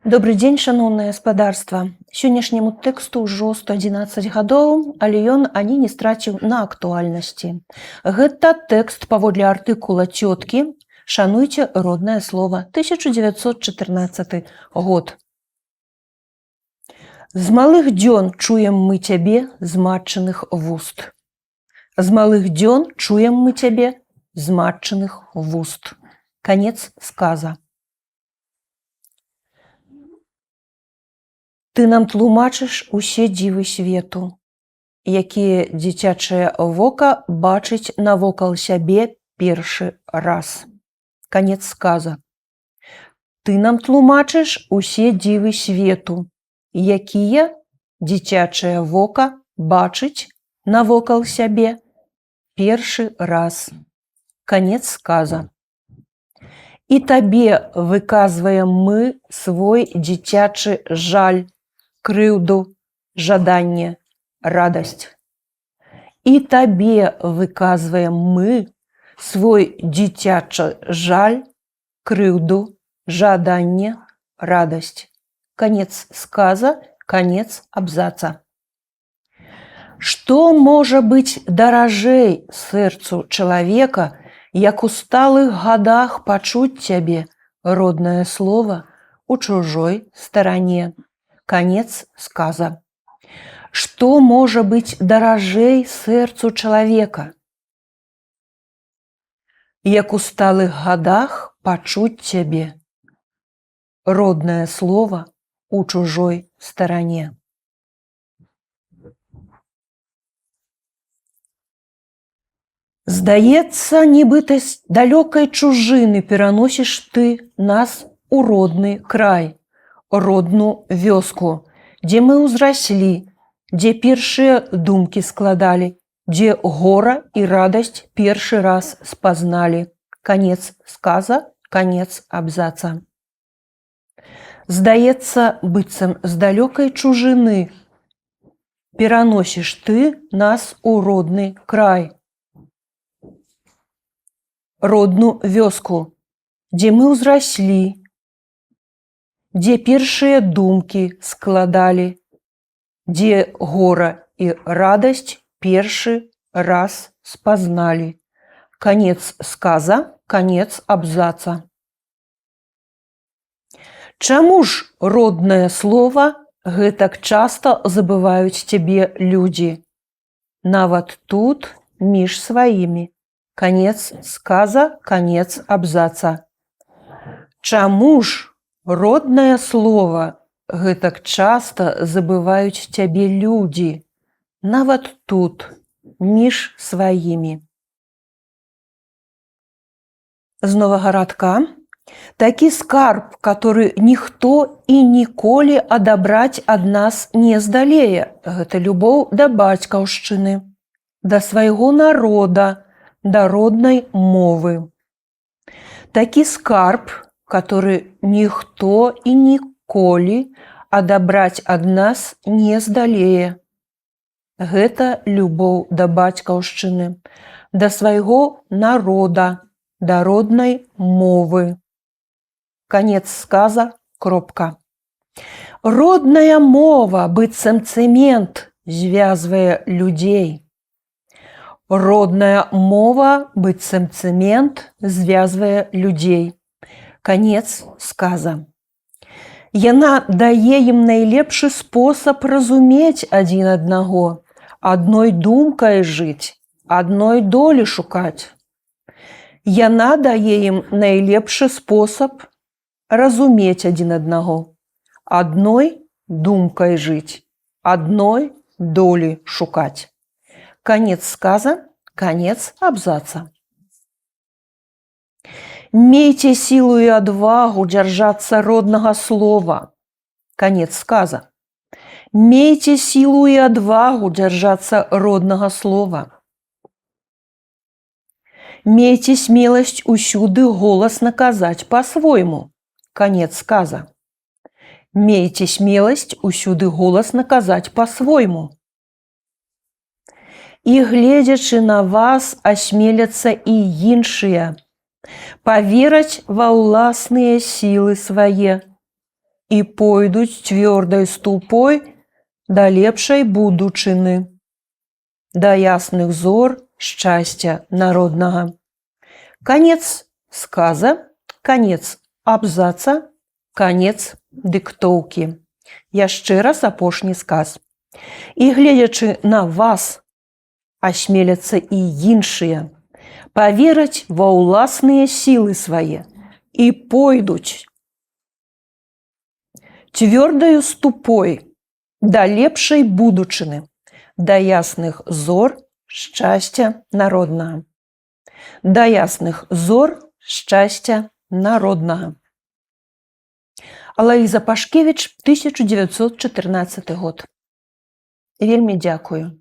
Добрый дзень, шаноўнае гаспадарства. Сённяшняму тэксту ўжо 111 гадоў, але ён ані не страціў на актуальнасці. Гэта тэкст паводле артыкула цёткі «Шануйце роднае слова», 1914 год. З малых дзён чуем мы цябе з матчыных вуст. З малых дзён чуем мы цябе з матчыных вуст. Канец сказа. Ты нам тлумачыш усе дзівы свету, якія дзіцячае вока бачыць навокал сябе першы раз. Канец сказа. Ты нам тлумачыш усе дзівы свету, якія дзіцячае вока бачыць навокал сябе першы раз. Канец сказа. І табе выказваем мы свой дзіцячы жаль, крыўду, жаданне, радасць. І табе выказваем мы свой дзіцячы жаль, крыўду, жаданне, радасць. Канец сказа, канец абзаца. Што можа быць даражэй сэрцу чалавека, як у сталых гадах пачуць цябе роднае слова у чужой старане. Канец сказа. Што можа быць даражэй сэрцу чалавека, як у сталых гадах пачуць цябе роднае слова у чужой старане. Здаецца, нібыта з далёкай чужыны пераносіш ты нас у родны край, родную вёску, дзе мы ўзраслі, дзе першыя думкі складалі, дзе гора і радасць першы раз спазналі. Канец сказа, канец абзаца. Здаецца, быццам з далёкай чужыны пераносіш ты нас у родны край, родную вёску, дзе мы ўзраслі, дзе першыя думкі складалі, дзе гора і радасць першы раз спазналі. Канец сказа, канец абзаца. Чаму ж роднае слова гэтак часта забываюць цябе людзі? Нават тут між сваімі. Канец сказа, канец абзаца. Чаму ж роднае слова гэтак часта забываюць цябе людзі? Нават тут між сваімі. З новага радка. Такі скарб, который ніхто і ніколі адабраць ад нас не здалее. Гэта любоў да бацькаўшчыны, да свайго народа, да роднай мовы. Такі скарб, который ніхто і ніколі адабраць ад нас не здалее. Гэта любоў да бацькаўшчыны, да свайго народа, да роднай мовы. Канец сказа, кропка. Родная мова, быццам цэмент, звязвае людзей. Родная мова, быццам цэмент, звязвае людзей. Канец сказа. Яна дае ім найлепшы спосаб разумець адзін аднаго, адной думкай жыць, адной долі шукаць. Яна дае ім найлепшы спосаб разумець адзін аднаго, адной думкай жыць, адной долі шукаць. Канец сказа, канец абзаца. Мейце сілу і адвагу дзяржацца роднага слова. Канец сказа. Мейце сілу і адвагу дзяржацца роднага слова. Мейце смеласць усюды голасна казаць па-свойму. Канец сказа. Мейце смеласць усюды голасна казаць па-свойму. І гледзячы на вас асмеляцца і іншыя, павераць ва ўласныя сілы свае, і пойдуць цвёрдай ступой да лепшай будучыны, да ясных зор шчасця народнага. Канец сказа, канец абзаца, канец дыктоўкі. Яшчэ раз апошні сказ. І гледзячы на вас, асмеляцца і іншыя, павераць ва ўласныя сілы свае і пойдуць цвёрдаю ступой да лепшай будучыны, да ясных зор шчасця народнага. Да ясных зор шчасця народнага. Алаіза Пашкевіч, 1914 год. Вельмі дзякую.